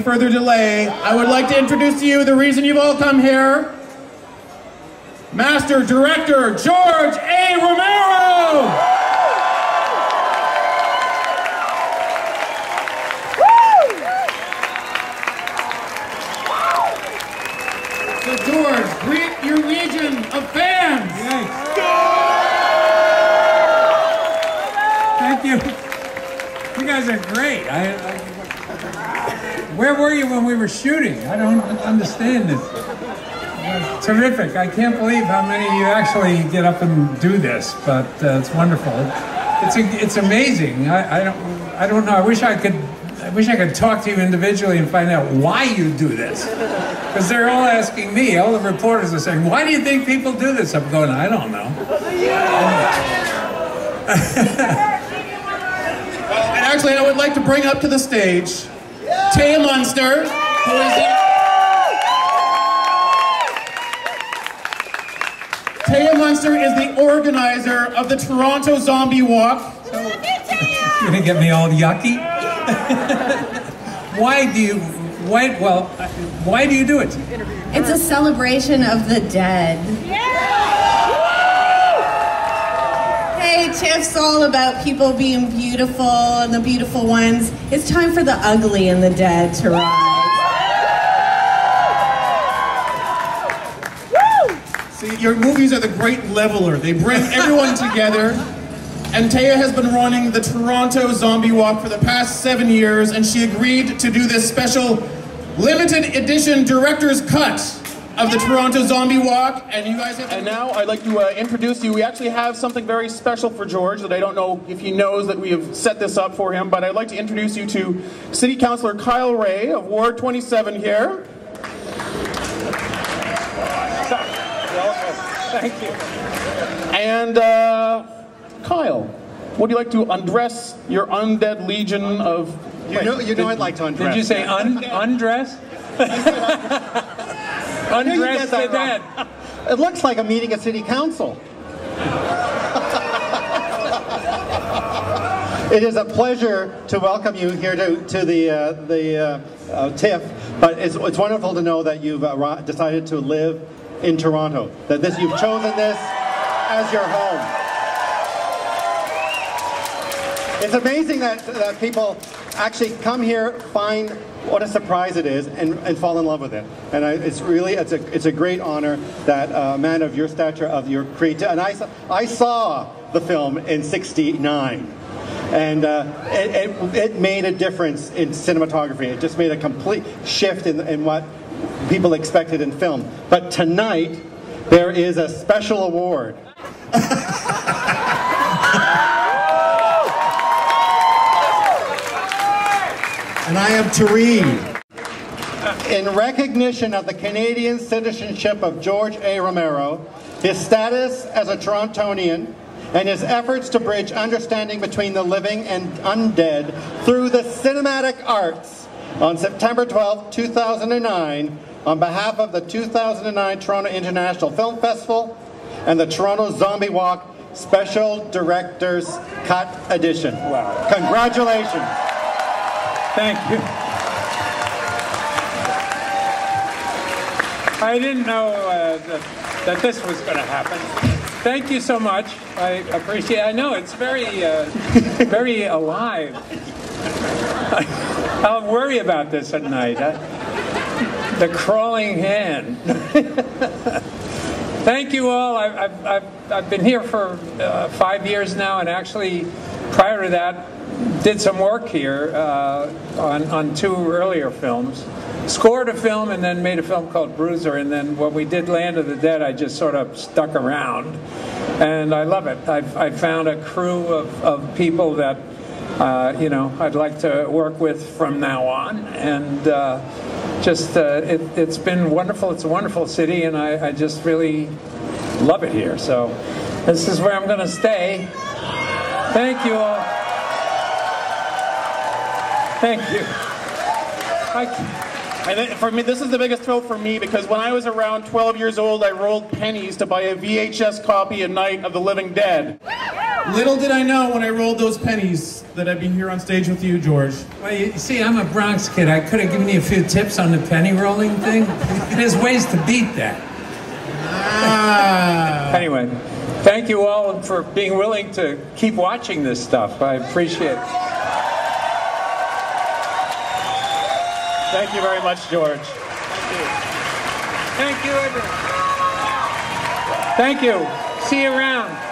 further delay, I would like to introduce to you the reason you've all come here. Master Director George A. Romero! So George, greet your legion of fans! Thank you. You guys are great. Where were you when we were shooting? I don't understand this. Terrific. I can't believe how many of you actually get up and do this, but it's wonderful. It's amazing. I don't know. I wish I could talk to you individually and find out why you do this. Because they're all asking me, all the reporters are saying, why do you think people do this? I'm going, I don't know. And actually, I would like to bring up to the stage Taya Munster, who is Taya Munster is the organizer of the Toronto Zombie Walk. You're gonna get me all yucky? Why do you do it? It's a celebration of the dead. Hey, TIFF's all about people being beautiful and the beautiful ones. It's time for the ugly and the dead to rise. See, your movies are the great leveler. They bring everyone together. And Taya has been running the Toronto Zombie Walk for the past 7 years, and she agreed to do this special limited edition director's cut of the Toronto Zombie Walk, and you guys have... And now I'd like to introduce you. We actually have something very special for George that I don't know if he knows that we have set this up for him, but I'd like to introduce you to City Councillor Kyle Ray of Ward 27 here. Thank you. And Kyle, would you like to undress your undead legion of... You know I'd like to undress. Did you say undress? Undress the dead. It looks like a meeting at City Council. It is a pleasure to welcome you here to the TIFF, but it's wonderful to know that you've decided to live in Toronto, that you've chosen this as your home. It's amazing that people actually come here, find what a surprise it is, and fall in love with it. And it's a great honor that a man of your stature, of your creativity, and I saw the film in '69, and it made a difference in cinematography. It just made a complete shift in what people expected in film. But tonight, there is a special award. And I am to read. In recognition of the Canadian citizenship of George A. Romero, his status as a Torontonian, and his efforts to bridge understanding between the living and undead through the cinematic arts, on September 12, 2009, on behalf of the 2009 Toronto International Film Festival and the Toronto Zombie Walk Special Director's Cut Edition. Wow. Congratulations. Thank you. I didn't know that this was going to happen. Thank you so much. I appreciate it. I know it's very, very alive. I'll worry about this at night. The crawling hand. Thank you all. I've been here for 5 years now, and actually prior to that did some work here on 2 earlier films. Scored a film and then made a film called Bruiser, and then when we did Land of the Dead, I just sort of stuck around, and I love it. I found a crew of people that you know, I'd like to work with from now on, and it's been wonderful. It's a wonderful city, and I just really love it here. So this is where I'm going to stay. Thank you all. Thank you. And for me, this is the biggest thrill for me, because when I was around 12 years old, I rolled pennies to buy a VHS copy of Night of the Living Dead. Little did I know when I rolled those pennies that I'd be here on stage with you, George. Well, you see, I'm a Bronx kid. I could have given you a few tips on the penny rolling thing. There's ways to beat that. Anyway, thank you all for being willing to keep watching this stuff. I appreciate it. Thank you very much, George. Thank you, everyone. Thank you. See you around.